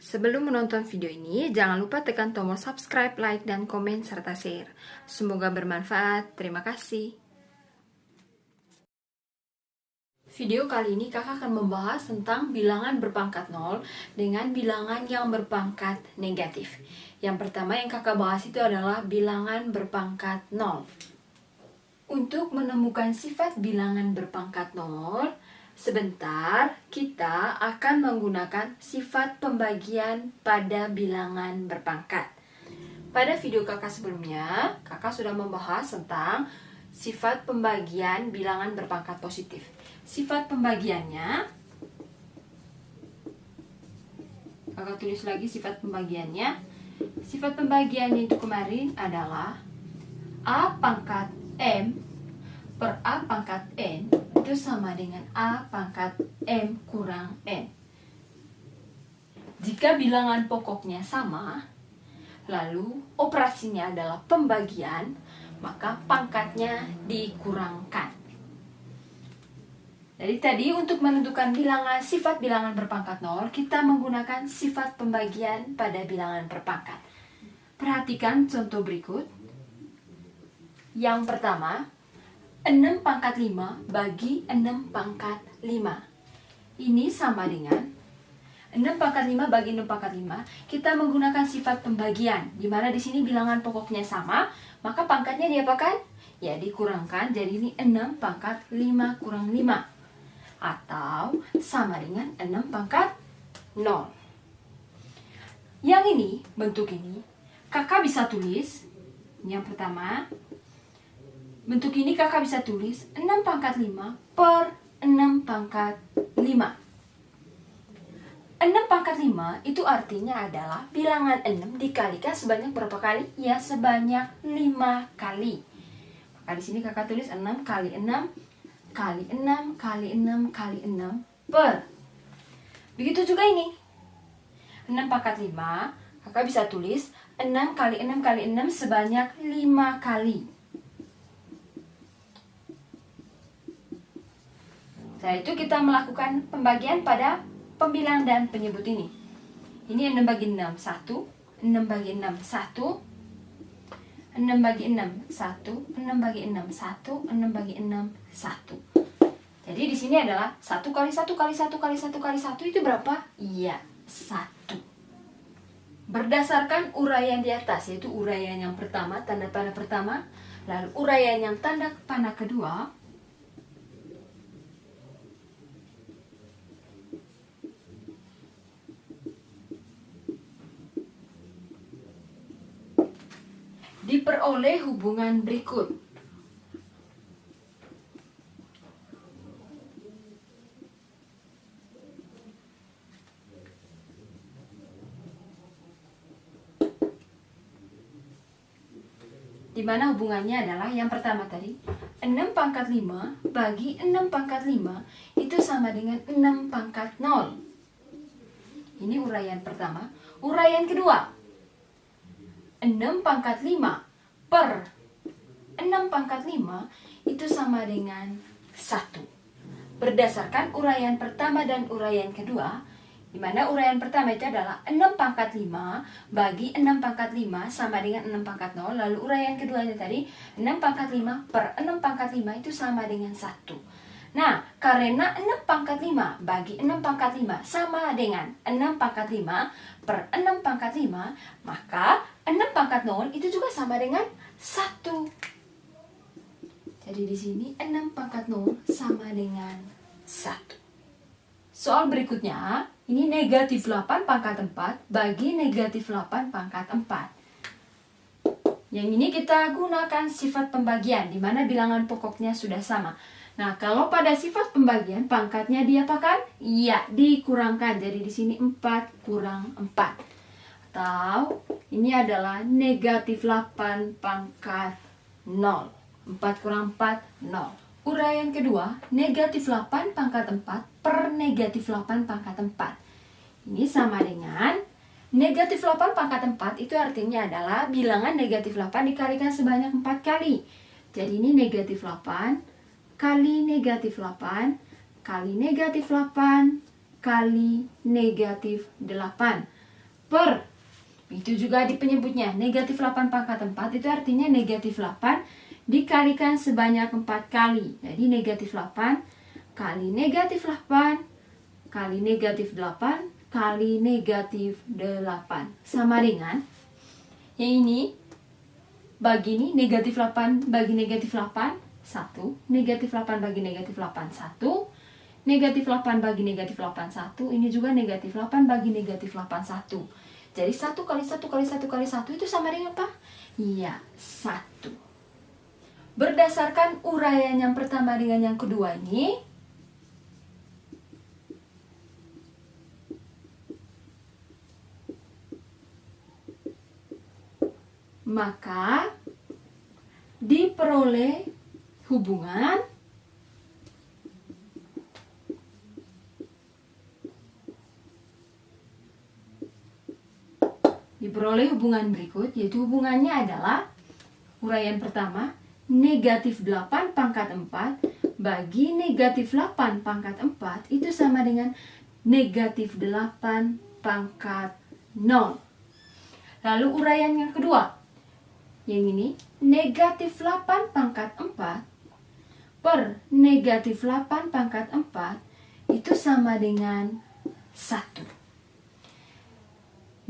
Sebelum menonton video ini, jangan lupa tekan tombol subscribe, like, dan komen, serta share. Semoga bermanfaat. Terima kasih. Video kali ini kakak akan membahas tentang bilangan berpangkat 0 dengan bilangan yang berpangkat negatif. Yang pertama yang kakak bahas itu adalah bilangan berpangkat 0. Untuk menemukan sifat bilangan berpangkat 0, sebentar, kita akan menggunakan sifat pembagian pada bilangan berpangkat. Pada video kakak sebelumnya, kakak sudah membahas tentang sifat pembagian bilangan berpangkat positif. Sifat pembagiannya, kakak tulis lagi sifat pembagiannya. Sifat pembagiannya itu kemarin adalah A pangkat M per A pangkat N itu sama dengan A pangkat M kurang N. Jika bilangan pokoknya sama, lalu operasinya adalah pembagian, maka pangkatnya dikurangkan. Jadi tadi untuk menentukan sifat bilangan berpangkat 0, kita menggunakan sifat pembagian pada bilangan berpangkat. Perhatikan contoh berikut. Yang pertama, 6 pangkat 5 bagi 6 pangkat 5. Ini sama dengan 6 pangkat 5 bagi 6 pangkat 5. Kita menggunakan sifat pembagian, di mana di sini bilangan pokoknya sama, maka pangkatnya diapakan? Ya, dikurangkan. Jadi ini 6 pangkat 5 kurang 5. Atau sama dengan 6 pangkat 0. Yang ini, bentuk ini, kakak bisa tulis. Yang pertama, bentuk ini kakak bisa tulis 6 pangkat 5 per 6 pangkat 5. 6 pangkat 5 itu artinya adalah bilangan 6 dikalikan sebanyak berapa kali? Ya, sebanyak 5 kali. Maka di sini kakak tulis 6 kali 6 kali 6 kali 6 kali 6 per. Begitu juga ini. 6 pangkat 5, kakak bisa tulis 6 kali 6 kali 6 sebanyak 5 kali. Setelah itu kita melakukan pembagian pada pembilang dan penyebut ini. Ini 6 bagi 6, 1. 6 bagi 6, 1. 6 bagi 6, 1. 6 bagi 6, 1. 6 bagi 6, 1. Jadi di sini adalah 1 kali 1 kali 1 kali 1 kali 1 itu berapa? Iya, 1. Berdasarkan uraian di atas, yaitu uraian yang pertama, tanda panah pertama, lalu uraian yang tanda panah kedua, diperoleh hubungan berikut. Di mana hubungannya adalah yang pertama tadi, 6 pangkat 5 bagi 6 pangkat 5 itu sama dengan 6 pangkat 0. Ini uraian pertama. Uraian kedua, 6 pangkat 5 per 6 pangkat 5 itu sama dengan 1. Berdasarkan uraian pertama dan uraian kedua, di mana uraian pertama itu adalah 6 pangkat 5 bagi 6 pangkat 5 sama dengan 6 pangkat 0. Lalu uraian keduanya tadi, 6 pangkat 5 per 6 pangkat 5 itu sama dengan 1. Nah, karena 6 pangkat 5 bagi 6 pangkat 5 sama dengan 6 pangkat 5 per 6 pangkat 5, maka 6 pangkat 0 itu juga sama dengan 1. Jadi di sini 6 pangkat 0 sama dengan 1. Soal berikutnya, ini negatif 8 pangkat 4 bagi negatif 8 pangkat 4. Yang ini kita gunakan sifat pembagian, di mana bilangan pokoknya sudah sama. Nah, kalau pada sifat pembagian, pangkatnya diapakan? Iya, dikurangkan. Jadi di sini 4 kurang 4. Atau ini adalah negatif 8 pangkat 0. 4 kurang 4, 0. Uraian kedua, negatif 8 pangkat 4 per negatif 8 pangkat 4. Ini sama dengan negatif 8 pangkat 4 itu artinya adalah bilangan negatif 8 dikalikan sebanyak 4 kali. Jadi ini negatif 8 kali negatif 8 kali negatif 8 kali negatif 8. per. Itu juga di penyebutnya, negatif 8 pangkat 4 itu artinya negatif 8 dikalikan sebanyak 4 kali. Jadi negatif 8 kali negatif 8 kali negatif 8 kali negatif 8. Sama dengan yang ini, bagi ini negatif 8 bagi negatif 8, 1. Negatif 8 bagi negatif 8, 1. Negatif 8 bagi negatif 8, 1. Ini juga negatif 8 bagi negatif 8, 1. Jadi 1 kali 1 kali 1 kali 1 itu sama dengan apa? Iya, 1. Berdasarkan uraian yang pertama dengan yang kedua ini, maka diperoleh hubungan berikut, yaitu hubungannya adalah uraian pertama, negatif 8 pangkat 4 bagi negatif 8 pangkat 4 itu sama dengan negatif 8 pangkat 0. Lalu uraian yang kedua, yang ini negatif 8 pangkat 4 per negatif 8 pangkat 4 itu sama dengan 1.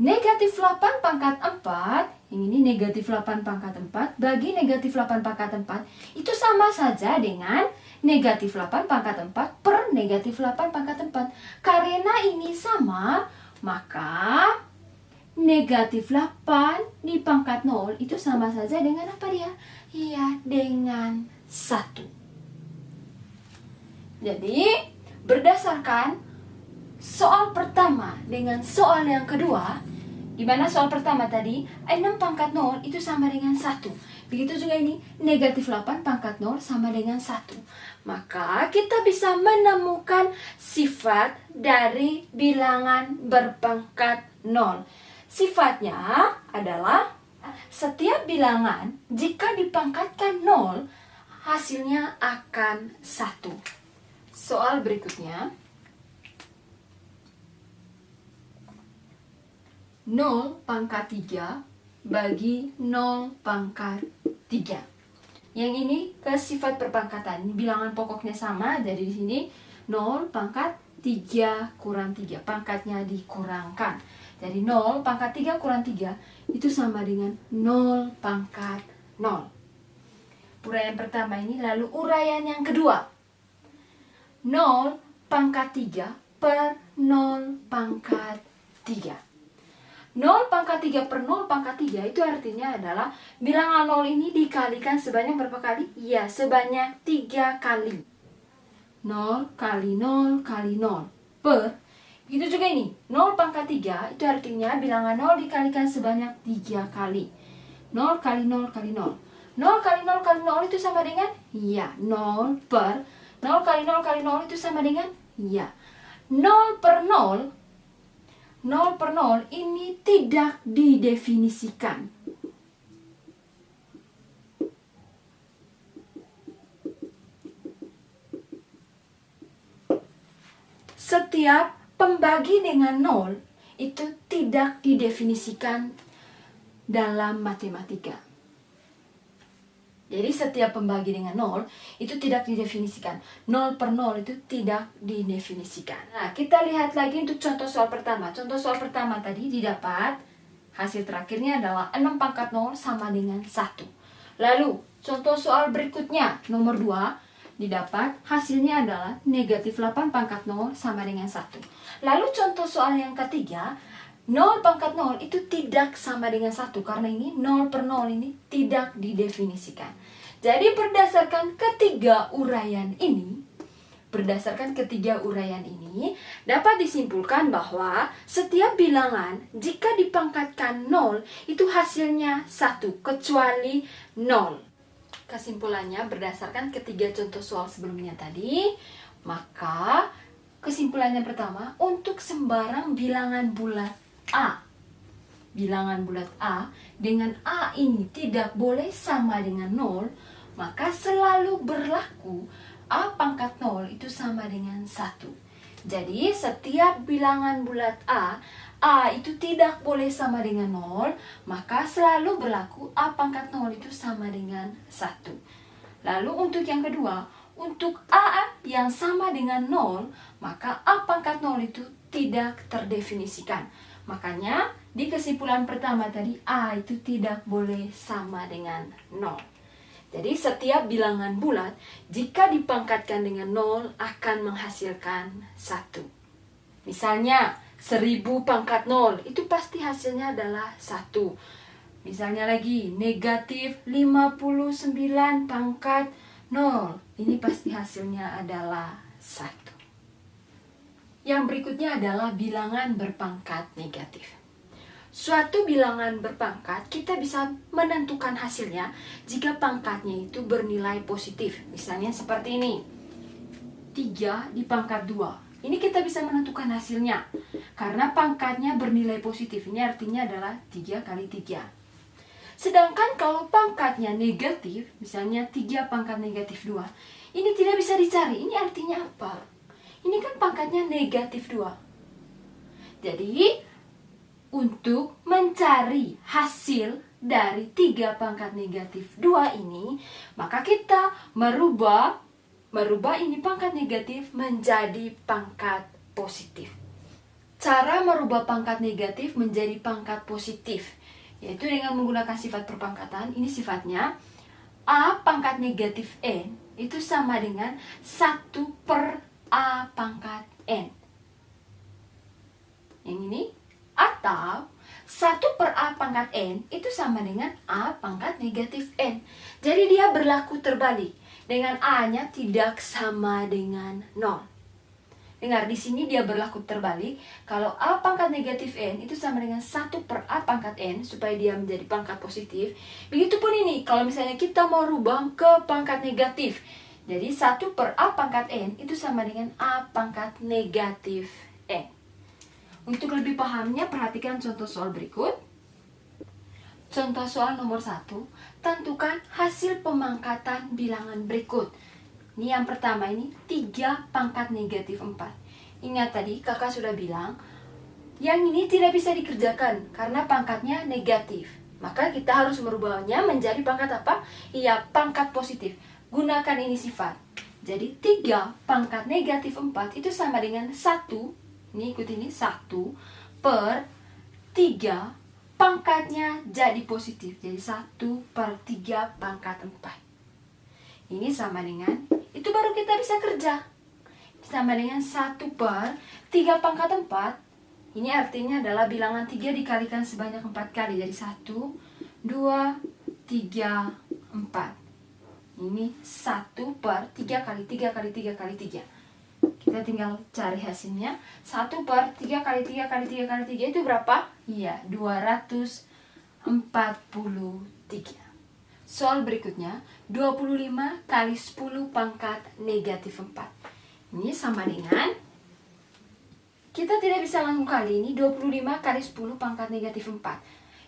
Negatif 8 pangkat 4, yang ini negatif 8 pangkat 4 bagi negatif 8 pangkat 4 itu sama saja dengan negatif 8 pangkat 4 per negatif 8 pangkat 4. Karena ini sama, maka negatif 8 di pangkat 0 itu sama saja dengan apa dia? Iya, dengan 1. Jadi, berdasarkan soal pertama dengan soal yang kedua, di mana soal pertama tadi 6 pangkat 0 itu sama dengan 1. Begitu juga ini negatif 8 pangkat 0 sama dengan 1. Maka kita bisa menemukan sifat dari bilangan berpangkat 0. Sifatnya adalah setiap bilangan jika dipangkatkan 0 hasilnya akan 1. Soal berikutnya, 0 pangkat 3 bagi 0 pangkat 3. Yang ini ke sifat perpangkatan, bilangan pokoknya sama, jadi di sini 0 pangkat 3 kurang 3, pangkatnya dikurangkan. Jadi 0 pangkat 3 kurang 3 itu sama dengan 0 pangkat 0. Uraian pertama ini, lalu uraian yang kedua. 0 pangkat 3 per 0 pangkat 3. 0 pangkat 3 per 0 pangkat 3 itu artinya adalah bilangan 0 ini dikalikan sebanyak berapa kali? Ya, sebanyak 3 kali. 0 kali 0 kali 0 per, itu juga ini 0 pangkat 3 itu artinya bilangan 0 dikalikan sebanyak 3 kali. 0 kali 0 kali 0. 0 kali 0 kali 0 itu sama dengan? Ya, 0 per 0 kali 0 kali 0 itu sama dengan? Ya, 0 per 0. 0 per 0 ini tidak didefinisikan. Setiap pembagi dengan 0 itu tidak didefinisikan dalam matematika. Jadi setiap pembagi dengan 0 itu tidak didefinisikan. 0 per 0 itu tidak didefinisikan. Nah, kita lihat lagi untuk contoh soal pertama. Contoh soal pertama tadi didapat, hasil terakhirnya adalah 6 pangkat 0 sama dengan 1. Lalu, contoh soal berikutnya, nomor 2, didapat hasilnya adalah negatif 8 pangkat 0 sama dengan 1. Lalu contoh soal yang ketiga, 0 pangkat 0 itu tidak sama dengan 1 karena ini 0 per 0 ini tidak didefinisikan. Jadi berdasarkan ketiga uraian ini, dapat disimpulkan bahwa setiap bilangan jika dipangkatkan 0 itu hasilnya 1 kecuali 0. Kesimpulannya berdasarkan ketiga contoh soal sebelumnya tadi, maka kesimpulannya pertama, untuk sembarang bilangan bulat A. Bilangan bulat A dengan A ini tidak boleh sama dengan 0, maka selalu berlaku A pangkat 0 itu sama dengan 1. Jadi setiap bilangan bulat A itu tidak boleh sama dengan 0, maka selalu berlaku A pangkat 0 itu sama dengan 1. Lalu untuk yang kedua, untuk A yang sama dengan 0, maka A pangkat 0 itu tidak terdefinisikan. Makanya di kesimpulan pertama tadi A itu tidak boleh sama dengan 0. Jadi setiap bilangan bulat jika dipangkatkan dengan 0 akan menghasilkan 1. Misalnya 1000 pangkat 0 itu pasti hasilnya adalah 1. Misalnya lagi negatif 59 pangkat 0. Ini pasti hasilnya adalah 1. Yang berikutnya adalah bilangan berpangkat negatif. Suatu bilangan berpangkat kita bisa menentukan hasilnya jika pangkatnya itu bernilai positif. Misalnya seperti ini. 3 di pangkat 2. Ini kita bisa menentukan hasilnya. Karena pangkatnya bernilai positif. Ini artinya adalah 3 kali 3. Sedangkan kalau pangkatnya negatif, misalnya 3 pangkat negatif 2. Ini tidak bisa dicari. Ini artinya apa? Ini kan pangkatnya negatif 2. Jadi untuk mencari hasil dari 3 pangkat negatif 2 ini, maka kita merubah ini pangkat negatif menjadi pangkat positif. Cara merubah pangkat negatif menjadi pangkat positif, yaitu dengan menggunakan sifat perpangkatan. Ini sifatnya A pangkat negatif N itu sama dengan 1 per A pangkat N. Yang ini. Atau 1 per A pangkat N itu sama dengan A pangkat negatif N. Jadi dia berlaku terbalik. Dengan A-nya tidak sama dengan 0. Dengar, di sini dia berlaku terbalik. Kalau A pangkat negatif N itu sama dengan 1 per A pangkat N, supaya dia menjadi pangkat positif. Begitupun ini, kalau misalnya kita mau rubah ke pangkat negatif. Jadi 1 per A pangkat N itu sama dengan A pangkat negatif N. Untuk lebih pahamnya, perhatikan contoh soal berikut. Contoh soal nomor 1, tentukan hasil pemangkatan bilangan berikut. Ini yang pertama, ini 3 pangkat negatif 4. Ingat tadi kakak sudah bilang, yang ini tidak bisa dikerjakan karena pangkatnya negatif. Maka kita harus merubahnya menjadi pangkat apa? Iya, pangkat positif. Gunakan ini sifat. Jadi 3 pangkat negatif 4 itu sama dengan 1. Ini ikut ini 1 per 3 pangkatnya jadi positif. Jadi 1 per 3 pangkat 4. Ini sama dengan, itu baru kita bisa kerja. Sama dengan 1 per 3 pangkat 4. Ini artinya adalah bilangan 3 dikalikan sebanyak 4 kali. Jadi 1, 2, 3, 4. Ini 1 per 3 kali 3 kali 3 kali 3. Kita tinggal cari hasilnya. 1 per 3 kali 3 kali 3 kali 3 itu berapa? Iya, 243. Soal berikutnya, 25 kali 10 pangkat negatif 4. Ini sama dengan, kita tidak bisa langsung kali ini 25 kali 10 pangkat negatif 4.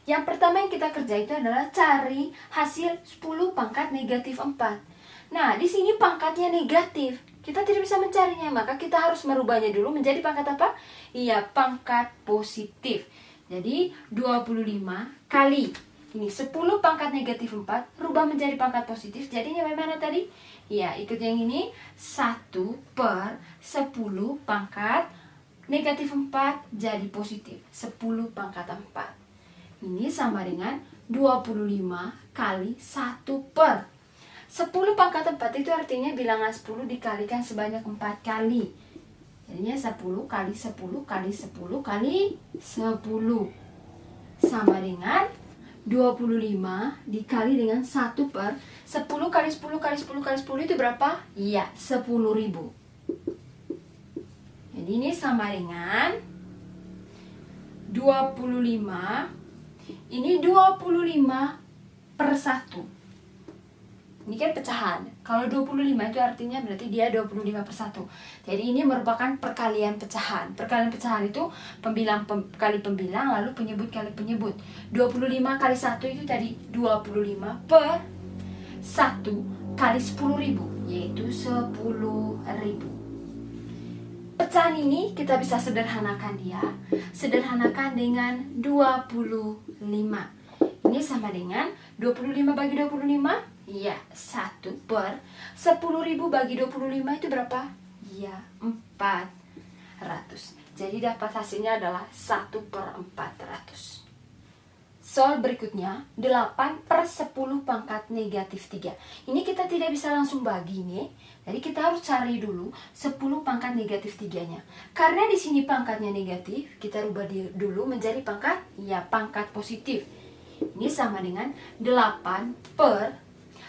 Yang pertama yang kita kerja itu adalah cari hasil 10 pangkat negatif 4. Nah, di sini pangkatnya negatif. Kita tidak bisa mencarinya, maka kita harus merubahnya dulu menjadi pangkat apa? Iya, pangkat positif. Jadi 25 kali ini 10 pangkat negatif 4 rubah menjadi pangkat positif. Jadinya bagaimana tadi? Iya, ikut yang ini 1 per 10 pangkat negatif 4 jadi positif. 10 pangkat 4. Ini sama dengan 25 kali 1 per 10 pangkat 4 itu artinya bilangan 10 dikalikan sebanyak 4 kali. Jadinya 10 kali 10 kali 10 kali 10. Sama dengan 25 dikali dengan 1 per 10 kali 10 kali 10 kali 10 itu berapa? Iya, 10.000. Jadi ini sama dengan 25. Ini 25 per 1. Ini kan pecahan. Kalau 25 itu artinya berarti dia 25 per 1. Jadi ini merupakan perkalian pecahan. Perkalian pecahan itu pembilang kali pembilang, lalu penyebut kali penyebut. 25 kali 1 itu tadi 25 per 1 kali 10.000, yaitu 10.000. pecahan ini kita bisa sederhanakan dia. Sederhanakan dengan 25. Ini sama dengan 25 bagi 25. Iya, 1 per 10.000 bagi 25 itu berapa? Iya, 400. Jadi dapat hasilnya adalah 1 per 400. Soal berikutnya, 8 per 10 pangkat negatif 3. Ini kita tidak bisa langsung bagi nih. Jadi kita harus cari dulu 10 pangkat negatif 3-nya. Karena di sini pangkatnya negatif, kita rubah dulu menjadi pangkat, ya pangkat positif. Ini sama dengan 8 per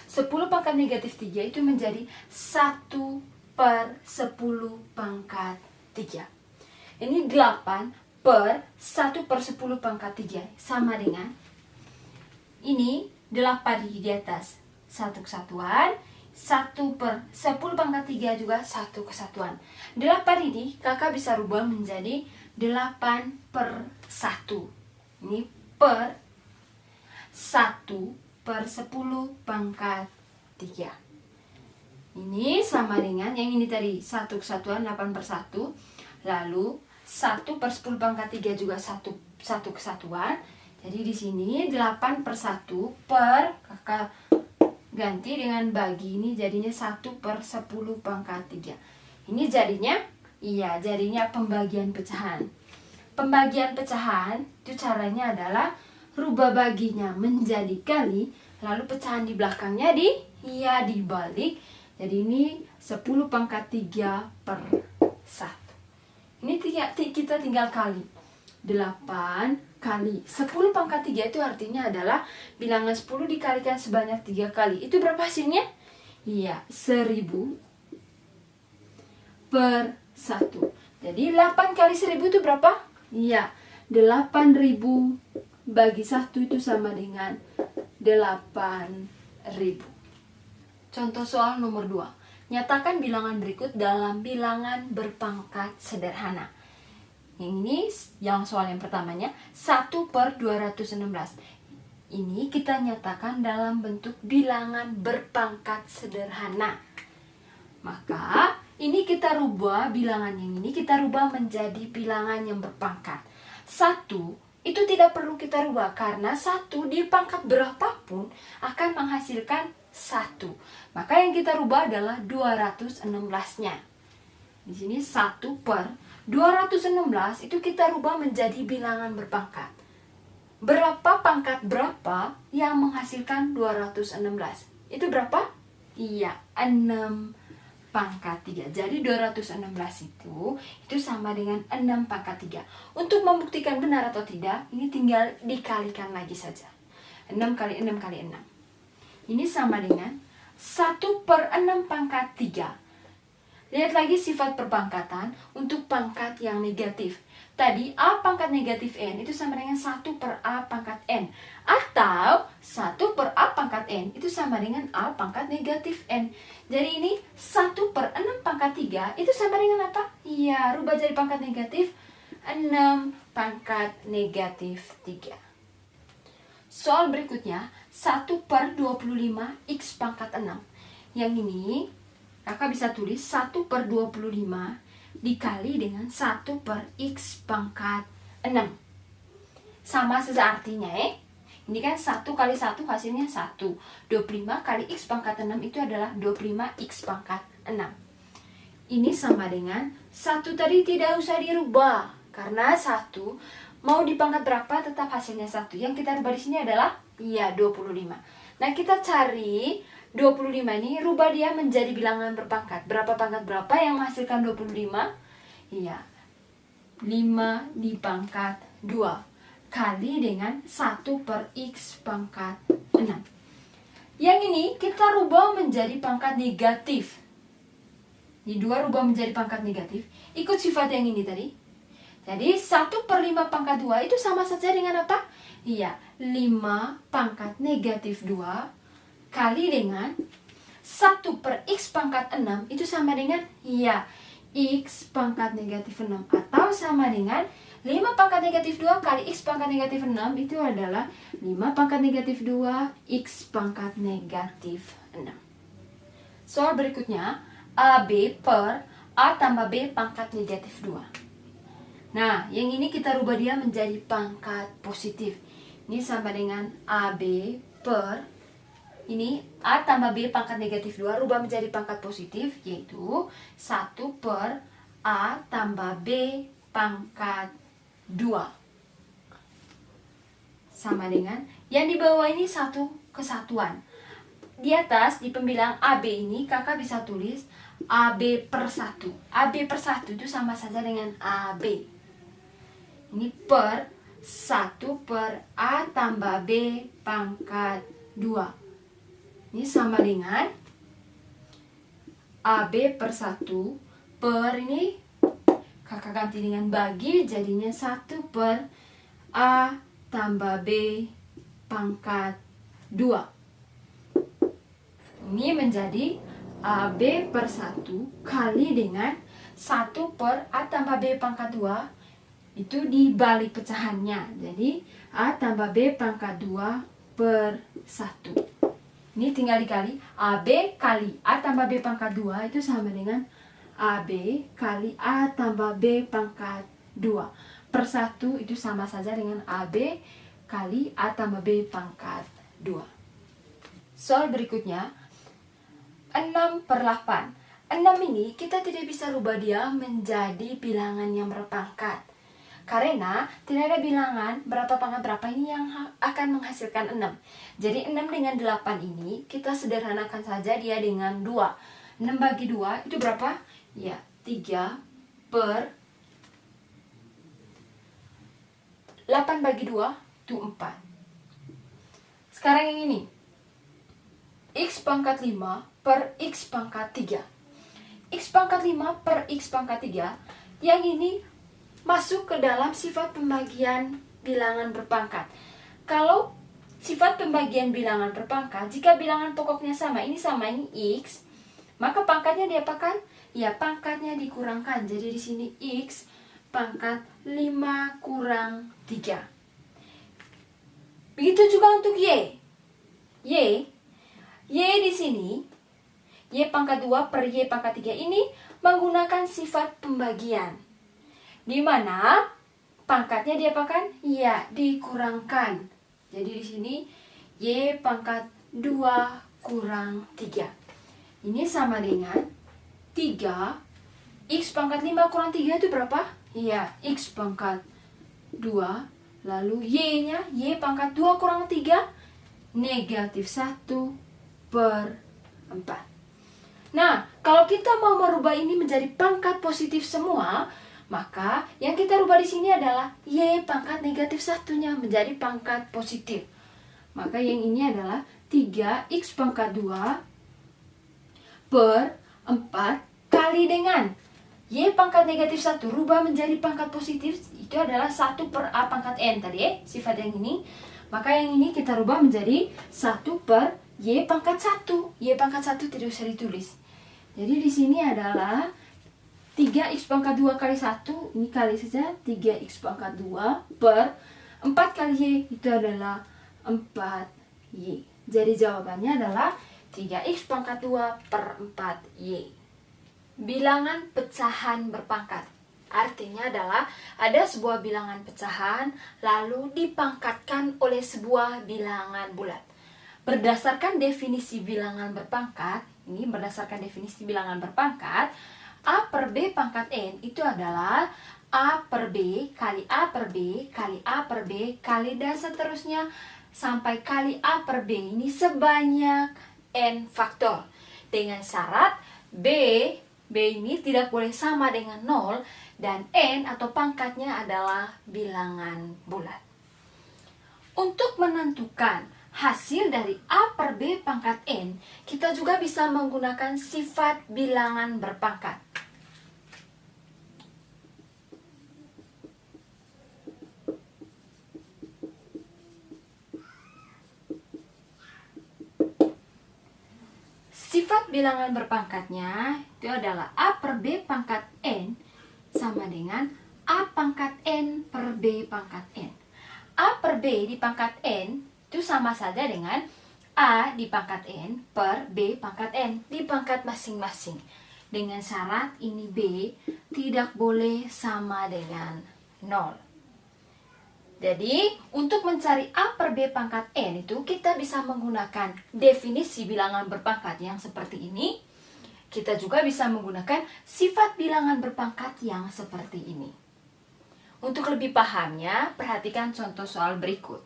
10 pangkat negatif 3 itu menjadi 1 per 10 pangkat 3. Ini 8 per 1 per 10 pangkat 3 sama dengan ini 8 di atas 1 kesatuan, 1 per 10 pangkat 3 juga 1 kesatuan. 8 ini kakak bisa rubah menjadi 8 per 1. Ini per 1 per 10 pangkat 3. Ini sama dengan yang ini tadi 1 kesatuan 8 per 1. Lalu 1 per 10 pangkat 3 juga 1 kesatuan. Jadi di sini 8 per 1 per kakak ganti dengan bagi, ini jadinya 1 per 10 pangkat 3. Ini jadinya, iya jadinya pembagian pecahan. Pembagian pecahan itu caranya adalah rubah baginya menjadi kali, lalu pecahan di belakangnya dibalik. Jadi ini 10 pangkat 3 per 1. Ini kita tinggal kali. 8 kali 10 pangkat 3 itu artinya adalah bilangan 10 dikalikan sebanyak 3 kali. Itu berapa hasilnya? Iya, 1000 per 1. Jadi 8 kali 1000 itu berapa? Iya, 8000 bagi 1 itu sama dengan 8000. Contoh soal nomor 2. Nyatakan bilangan berikut dalam bilangan berpangkat sederhana. Yang ini yang soal yang pertamanya 1 per 216. Ini kita nyatakan dalam bentuk bilangan berpangkat sederhana. Maka ini kita rubah bilangan yang ini kita rubah menjadi bilangan yang berpangkat. 1 itu tidak perlu kita rubah karena 1 di pangkat berapapun akan menghasilkan 1. Maka yang kita rubah adalah 216-nya. Di sini 1 per 216 itu kita rubah menjadi bilangan berpangkat. Berapa pangkat berapa yang menghasilkan 216? Itu berapa? Iya, 6 pangkat 3. Jadi 216 itu sama dengan 6 pangkat 3. Untuk membuktikan benar atau tidak, ini tinggal dikalikan lagi saja. 6 kali 6 kali 6. Ini sama dengan 1 per 6 pangkat 3. Lihat lagi sifat perpangkatan untuk pangkat yang negatif. Tadi A pangkat negatif N itu sama dengan 1 per A pangkat N. Atau 1 per A pangkat N itu sama dengan A pangkat negatif N. Jadi ini 1 per 6 pangkat 3 itu sama dengan apa? Iya, rubah jadi pangkat negatif 6 pangkat negatif 3. Soal berikutnya 1 per 25 X pangkat 6. Yang ini kakak bisa tulis 1 per 25 dikali dengan 1 per X pangkat 6. Sama saja artinya Ini kan 1 kali 1 hasilnya 1. 25 kali X pangkat 6 itu adalah 25 X pangkat 6. Ini sama dengan 1 tadi tidak usah dirubah. Karena 1 mau di pangkat berapa tetap hasilnya 1. Yang kita rubah di sini adalah 25. Nah kita cari 25 ini rubah dia menjadi bilangan berpangkat. Berapa pangkat berapa yang menghasilkan 25? Iya, 5 di pangkat 2 kali dengan 1 per X pangkat 6. Yang ini kita rubah menjadi pangkat negatif. Di 2 rubah menjadi pangkat negatif. Ikut sifat yang ini tadi. Jadi 1 per 5 pangkat 2 itu sama saja dengan apa? Iya, 5 pangkat negatif 2 kali dengan 1 per X pangkat 6 itu sama dengan X pangkat negatif 6. Atau sama dengan 5 pangkat negatif 2 kali X pangkat negatif 6 itu adalah 5 pangkat negatif 2 X pangkat negatif 6. Soal berikutnya AB per A tambah B pangkat negatif 2. Nah, yang ini kita rubah dia menjadi pangkat positif. Ini sama dengan AB per, ini A tambah B pangkat negatif 2 rubah menjadi pangkat positif, yaitu 1 per A tambah B pangkat 2. Sama dengan, yang di bawah ini satu kesatuan. Di atas, di pembilang AB ini, kakak bisa tulis AB per 1. AB per 1 itu sama saja dengan AB. Ini per 1 per A tambah B pangkat 2. Ini sama dengan AB per 1 per ini kakak ganti dengan bagi, jadinya 1 per A tambah B pangkat 2. Ini menjadi AB per 1 kali dengan 1 per A tambah B pangkat 2, itu dibalik pecahannya. Jadi A tambah B pangkat 2 per 1. Ini tinggal dikali, AB kali A tambah B pangkat 2 itu sama dengan AB kali A tambah B pangkat 2 per 1, itu sama saja dengan AB kali A tambah B pangkat 2. Soal berikutnya, 6 per 8. 6 ini kita tidak bisa rubah dia menjadi bilangan yang berpangkat, karena tidak ada bilangan berapa pangkat berapa ini yang akan menghasilkan 6. Jadi 6 dengan 8 ini kita sederhanakan saja dia dengan 2. 6 bagi 2 itu berapa? Ya, 3 per 8 bagi 2 itu 4. Sekarang yang ini, X pangkat 5 per X pangkat 3. X pangkat 5 per X pangkat 3, yang ini masuk ke dalam sifat pembagian bilangan berpangkat. Kalau sifat pembagian bilangan berpangkat, jika bilangan pokoknya sama ini X, maka pangkatnya diapakan? Ya, pangkatnya dikurangkan. Jadi di sini X pangkat 5 kurang 3. Begitu juga untuk Y. Y di sini, Y pangkat 2 per Y pangkat 3 ini menggunakan sifat pembagian, di mana pangkatnya diapakan? Ya, dikurangkan. Jadi di sini Y pangkat 2 kurang 3. Ini sama dengan 3 X pangkat 5 kurang 3 itu berapa? Ya, X pangkat 2. Lalu Y-nya, Y pangkat 2 kurang 3, negatif 1 per 4. Nah, kalau kita mau merubah ini menjadi pangkat positif semua, maka yang kita rubah di sini adalah Y pangkat negatif 1-nya menjadi pangkat positif. Maka yang ini adalah 3X pangkat 2 per 4 kali dengan Y pangkat negatif 1 rubah menjadi pangkat positif, itu adalah 1 per A pangkat N tadi sifat yang ini. Maka yang ini kita rubah menjadi 1 per Y pangkat 1. Y pangkat 1 tidak usah ditulis. Jadi di sini adalah 3X pangkat 2 kali 1, ini kali saja 3X pangkat 2 per 4 kali Y, itu adalah 4Y. Jadi jawabannya adalah 3X pangkat 2 per 4Y. Bilangan pecahan berpangkat. Artinya adalah ada sebuah bilangan pecahan lalu dipangkatkan oleh sebuah bilangan bulat. Berdasarkan definisi bilangan berpangkat, ini berdasarkan definisi bilangan berpangkat, A per B pangkat N itu adalah A per B kali A per B kali A per B kali dan seterusnya sampai kali A per B ini sebanyak N faktor. Dengan syarat B ini tidak boleh sama dengan 0 dan N atau pangkatnya adalah bilangan bulat. Untuk menentukan hasil dari A per B pangkat N, kita juga bisa menggunakan sifat bilangan berpangkat. Sifat bilangan berpangkatnya itu adalah A per B pangkat N sama dengan A pangkat N per B pangkat N. A per B di pangkat N itu sama saja dengan A di pangkat N per B pangkat N di pangkat masing-masing. dengan syarat ini B tidak boleh sama dengan 0. Jadi, untuk mencari A per B pangkat N itu kita bisa menggunakan definisi bilangan berpangkat yang seperti ini. Kita juga bisa menggunakan sifat bilangan berpangkat yang seperti ini. Untuk lebih pahamnya, perhatikan contoh soal berikut.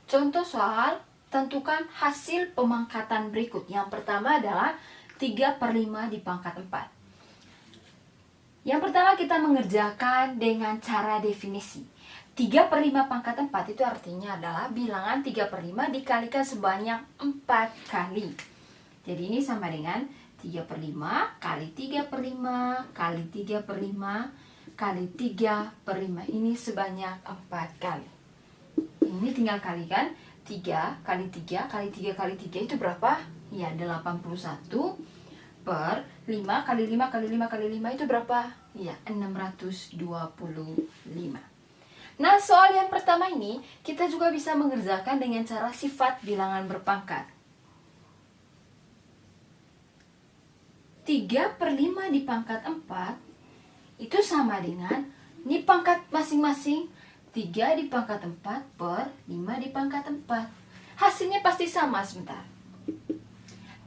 Contoh soal, tentukan hasil pemangkatan berikut. Yang pertama adalah 3 per 5 di pangkat 4. Yang pertama kita mengerjakan dengan cara definisi. 3 per 5 pangkat 4 itu artinya adalah bilangan 3 per 5 dikalikan sebanyak 4 kali. Jadi ini sama dengan 3 per 5 kali 3 per 5 kali 3 per 5 kali 3 per 5. Ini sebanyak 4 kali. Ini tinggal kalikan 3 kali 3 kali 3 kali 3 itu berapa? Ya 81 per 5 kali 5 kali 5 kali 5 itu berapa? Ya 625. Nah, soal yang pertama ini kita juga bisa mengerjakan dengan cara sifat bilangan berpangkat. 3 per 5 di pangkat 4 itu sama dengan, ini pangkat masing-masing, 3 di pangkat 4 per 5 di pangkat 4. Hasilnya pasti sama sebentar.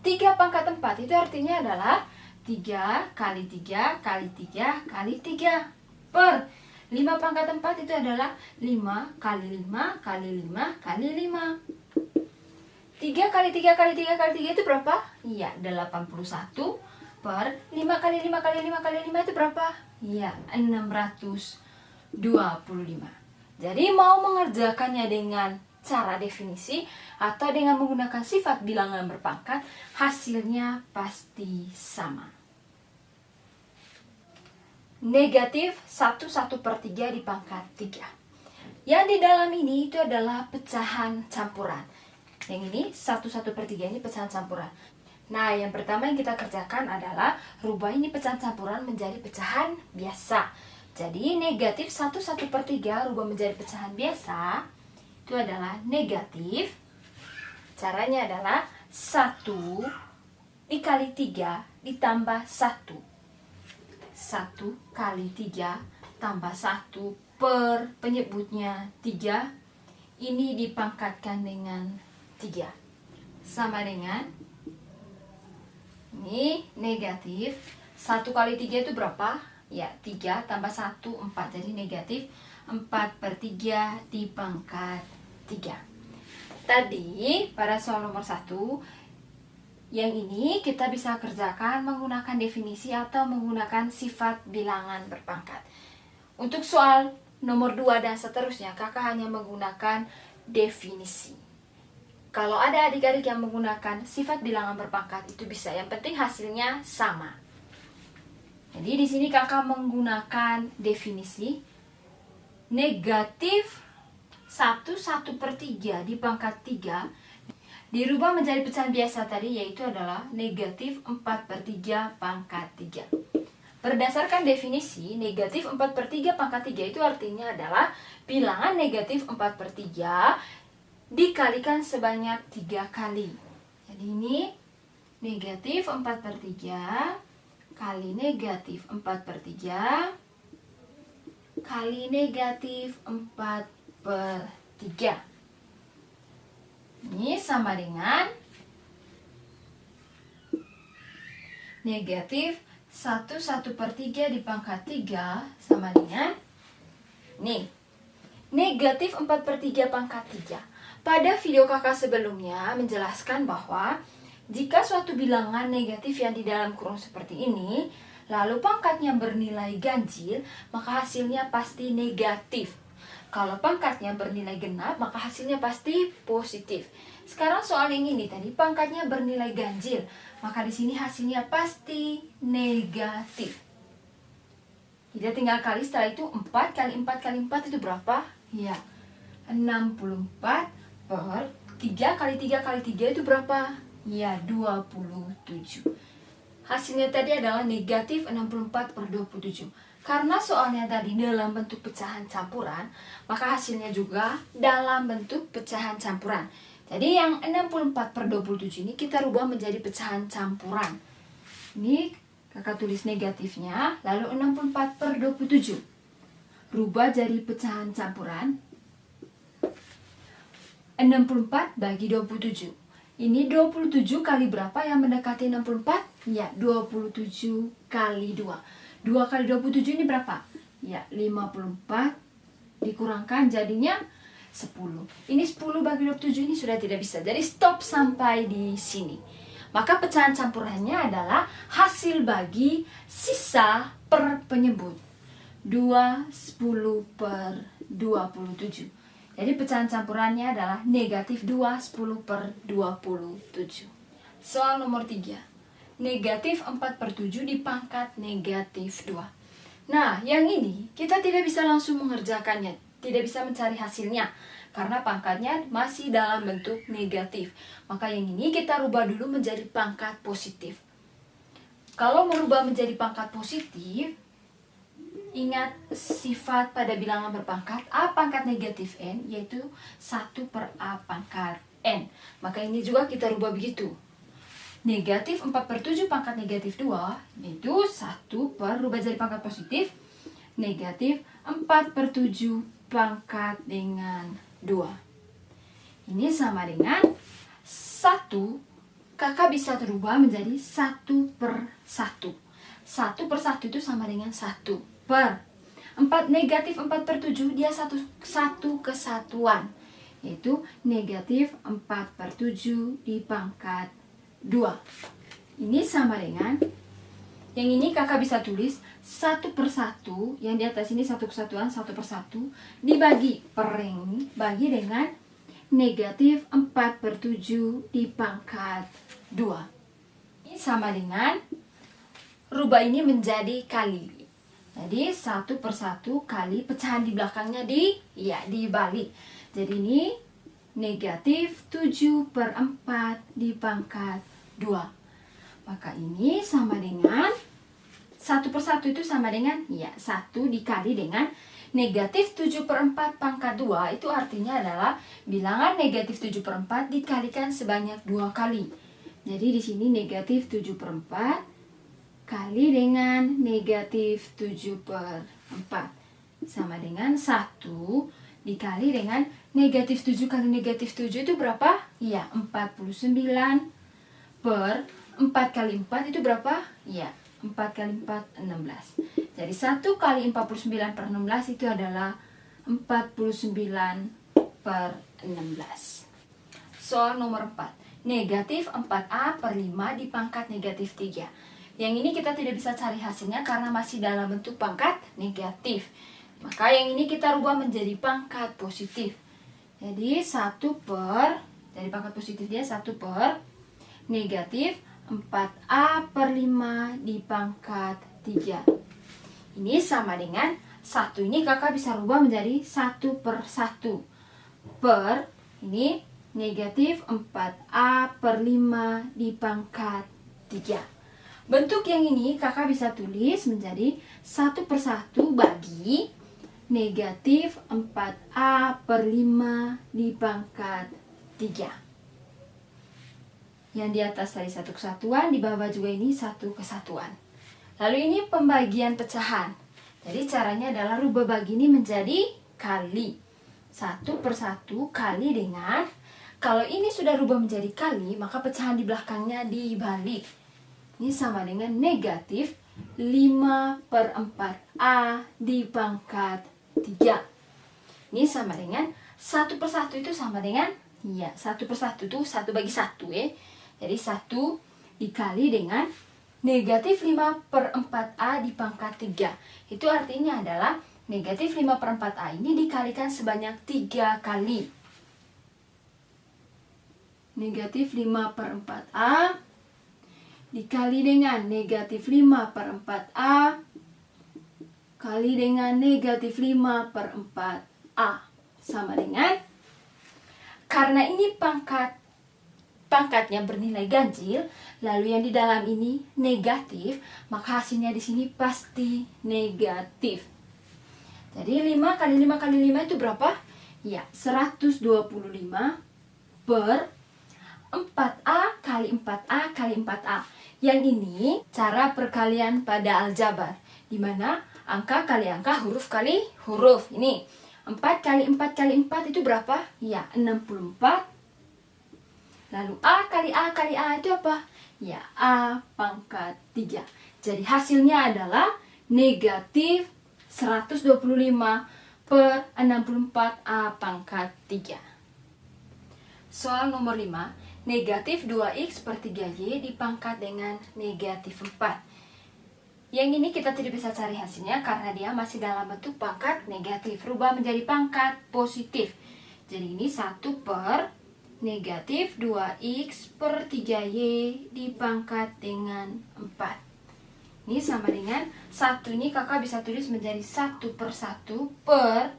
3 pangkat 4 itu artinya adalah 3 kali 3 kali 3 kali 3 per 5 pangkat 4 itu adalah 5 kali 5 kali 5 kali 5. 3 kali 3 kali 3 kali 3 itu berapa? Iya, 81 per 5 kali 5 kali 5 kali 5 itu berapa? Iya, 625. Jadi mau mengerjakannya dengan cara definisi atau dengan menggunakan sifat bilangan berpangkat, hasilnya pasti sama. Negatif 1 per 3 di pangkat 3. Yang di dalam ini itu adalah pecahan campuran. Yang ini 1 per 3 ini pecahan campuran. Nah, yang pertama yang kita kerjakan adalah rubah ini pecahan campuran menjadi pecahan biasa. Jadi negatif 1 per 3 rubah menjadi pecahan biasa itu adalah negatif. Caranya adalah 1 dikali 3 ditambah 1. 1 kali 3 tambah 1 per penyebutnya 3. Ini dipangkatkan dengan 3. Sama dengan, ini negatif 1 kali 3 itu berapa? Ya 3 tambah 1, 4. Jadi negatif 4 per 3 di pangkat 3. Tadi pada soal nomor 1, yang ini kita bisa kerjakan menggunakan definisi atau menggunakan sifat bilangan berpangkat. Untuk soal nomor 2 dan seterusnya, kakak hanya menggunakan definisi. Kalau ada adik-adik yang menggunakan sifat bilangan berpangkat, itu bisa. Yang penting hasilnya sama. Jadi di sini kakak menggunakan definisi negatif 1 per 3 di pangkat 3 dirubah menjadi pecahan biasa tadi, yaitu adalah negatif 4 per 3 pangkat 3. Berdasarkan definisi, negatif 4 per 3 pangkat 3 itu artinya adalah bilangan negatif 4 per 3 dikalikan sebanyak 3 kali. Jadi ini negatif 4 per 3 kali negatif 4 per 3 kali negatif 4 per 3. Ini sama dengan negatif 1 per 3 di pangkat 3 sama dengan nih, negatif 4 per 3 pangkat 3. Pada video kakak sebelumnya menjelaskan bahwa jika suatu bilangan negatif yang di dalam kurung seperti ini, lalu pangkatnya bernilai ganjil, maka hasilnya pasti negatif. Kalau pangkatnya bernilai genap, maka hasilnya pasti positif. Sekarang soal yang ini tadi pangkatnya bernilai ganjil, maka di sini hasilnya pasti negatif. Kita tinggal kali, setelah itu 4 kali 4 kali 4 itu berapa? Ya, 64 per 3 kali 3 kali 3 itu berapa? Ya, 27. Hasilnya tadi adalah negatif 64 per 27. Karena soalnya tadi dalam bentuk pecahan campuran, maka hasilnya juga dalam bentuk pecahan campuran. Jadi yang 64 per 27 ini kita rubah menjadi pecahan campuran. Ini Kakak tulis negatifnya, lalu 64 per 27. Rubah jadi pecahan campuran. 64 bagi 27. Ini 27 kali berapa yang mendekati 64? Ya, 27 kali 2. 2 kali 27 ini berapa? Ya, 54 dikurangkan jadinya 10. Ini 10 bagi 27 ini sudah tidak bisa. Jadi stop sampai di sini. Maka pecahan campurannya adalah hasil bagi sisa per penyebut. 2, 10 per 27. Jadi pecahan campurannya adalah negatif 2, 10 per 27. Soal nomor 3. Negatif 4 per 7 dipangkat negatif 2. Nah, yang ini kita tidak bisa langsung mengerjakannya. Tidak bisa mencari hasilnya. Karena pangkatnya masih dalam bentuk negatif. Maka yang ini kita rubah dulu menjadi pangkat positif. Kalau merubah menjadi pangkat positif, ingat sifat pada bilangan berpangkat A pangkat negatif N, yaitu 1 per A pangkat N. Maka ini juga kita rubah begitu. Negatif 4 per 7 pangkat negatif 2, yaitu 1 per, rubah jadi pangkat positif, negatif 4 per 7 pangkat dengan 2. Ini sama dengan 1, kakak bisa terubah menjadi 1 per 1. 1 per 1 itu sama dengan 1 per 4, negatif 4 per 7, dia satu kesatuan, yaitu negatif 4 per 7 dipangkat 2. Ini sama dengan, yang ini kakak bisa tulis 1 per 1, yang di atas ini satu kesatuan, 1 per 1, dibagi per ini, bagi dengan negatif 4 per 7 dipangkat 2. Ini sama dengan, rubah ini menjadi kali. Jadi 1 per 1 kali pecahan di belakangnya dibalik. Jadi ini negatif 7 per 4 dipangkat 2. Maka ini sama dengan 1 per 1 itu sama dengan 1 dikali dengan negatif 7 per 4 pangkat 2. Itu artinya adalah bilangan negatif 7 per 4 dikalikan sebanyak 2 kali. Jadi di sini negatif 7 per 4 kali dengan negatif 7 per 4 sama dengan 1 dikali dengan negatif 7 kali negatif 7 itu berapa? Ya, 49 per 4 kali 4 itu berapa? Ya, 4 kali 4, 16. Jadi 1 kali 49 per 16 itu adalah 49 per 16. Soal nomor 4. Negatif 4A per 5 dipangkat negatif 3. Yang ini kita tidak bisa cari hasilnya karena masih dalam bentuk pangkat negatif. Maka yang ini kita rubah menjadi pangkat positif. Jadi 1 per, dari pangkat positif dia 1 per negatif 4A per 5 dipangkat 3. Ini sama dengan 1 ini kakak bisa rubah menjadi 1 per 1 per ini negatif 4A per 5 dipangkat 3. Bentuk yang ini kakak bisa tulis menjadi 1 per 1 bagi negatif 4A per 5 dipangkat 3. Yang di atas tadi satu kesatuan, di bawah juga ini satu kesatuan. Lalu ini pembagian pecahan. Jadi caranya adalah rubah bagi ini menjadi kali. 1 per 1 kali dengan, kalau ini sudah rubah menjadi kali, maka pecahan di belakangnya dibalik. Ini sama dengan negatif 5 per 4A dipangkat 3. Ini sama dengan 1 per 1 itu sama dengan, ya 1 per 1 itu 1 bagi 1 ya. Jadi 1 dikali dengan negatif 5 per 4A dipangkat 3. Itu artinya adalah negatif 5 per 4A ini dikalikan sebanyak 3 kali. Negatif 5 per 4A dikali dengan negatif 5 per 4A kali dengan negatif 5 per 4A sama dengan, karena ini pangkatnya bernilai ganjil, lalu yang di dalam ini negatif, maka hasilnya di sini pasti negatif. Jadi 5 kali 5 kali 5 itu berapa? Ya, 125 per 4A kali 4A kali 4A. Yang ini cara perkalian pada aljabar, di mana angka kali angka, huruf kali huruf. Ini 4 kali 4 kali 4 itu berapa? Ya, 64. Lalu A kali A kali A itu apa? Ya, A pangkat 3. Jadi hasilnya adalah negatif 125 per 64 A pangkat 3. Soal nomor 5, negatif 2x per 3y dipangkat dengan negatif 4. Yang ini kita tidak bisa cari hasilnya karena dia masih dalam bentuk pangkat negatif. Rubah menjadi pangkat positif. Jadi ini 1 per negatif 2x per 3y dipangkat dengan 4. Ini sama dengan 1 ini kakak bisa tulis menjadi 1 per 1 per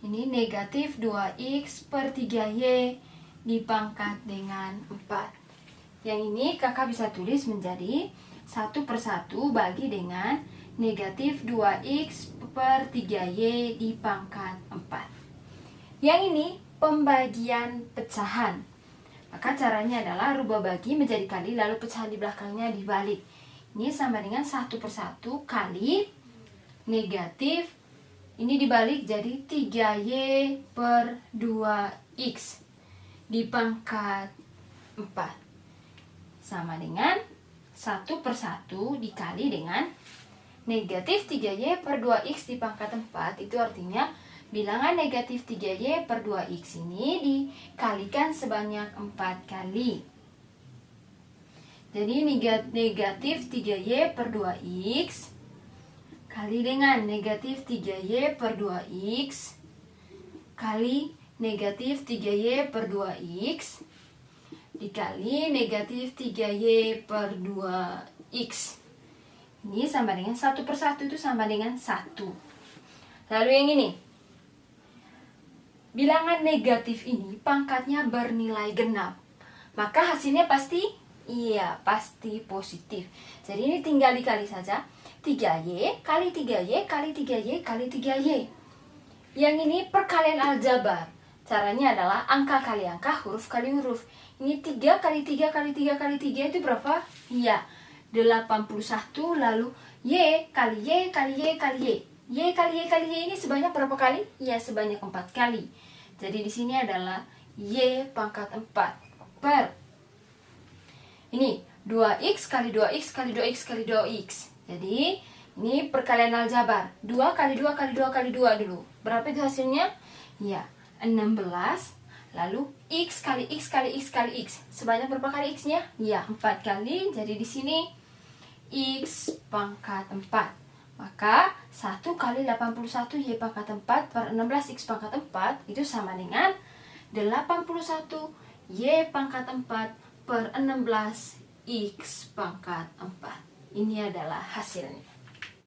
ini negatif 2x per 3y dipangkat dengan 4. Yang ini kakak bisa tulis menjadi 1 per 1 bagi dengan negatif 2x per 3y dipangkat 4. Yang ini pembagian pecahan. Maka caranya adalah rubah bagi menjadi kali, lalu pecahan di belakangnya dibalik. Ini sama dengan 1 per 1 kali negatif, ini dibalik jadi 3y per 2x dipangkat 4. Sama dengan 1 per 1 dikali dengan negatif 3y per 2x dipangkat 4. Itu artinya bilangan negatif 3y per 2x ini dikalikan sebanyak 4 kali. Jadi negatif 3y per 2x kali dengan negatif 3y per 2x kali negatif 3y per 2x dikali negatif 3y per 2x. Ini sama dengan 1 per 1 itu sama dengan 1. Lalu yang ini, bilangan negatif ini pangkatnya bernilai genap. Maka hasilnya pasti pasti positif. Jadi ini tinggal dikali saja. 3y kali 3y kali 3y kali 3y. Yang ini perkalian aljabar. Caranya adalah angka kali angka, huruf kali huruf. Ini 3 kali 3 kali 3 kali 3 itu berapa? Ya, 81. Lalu y kali y kali y kali y. Y kali y kali y ini sebanyak berapa kali? Ya, sebanyak 4 kali. Jadi di sini adalah y pangkat 4 per ini 2x kali 2x kali 2x kali 2x. Jadi ini perkalian aljabar. 2 kali 2 kali 2 kali 2 dulu. Berapa itu hasilnya? Ya, 16. Lalu x kali x kali x kali x. Sebanyak berapa kali x-nya? Ya, 4 kali. Jadi di sini x pangkat 4. Maka 1 kali 81 y pangkat 4 per 16 x pangkat 4 itu sama dengan 81 y pangkat 4 per 16 x pangkat 4. Ini adalah hasilnya.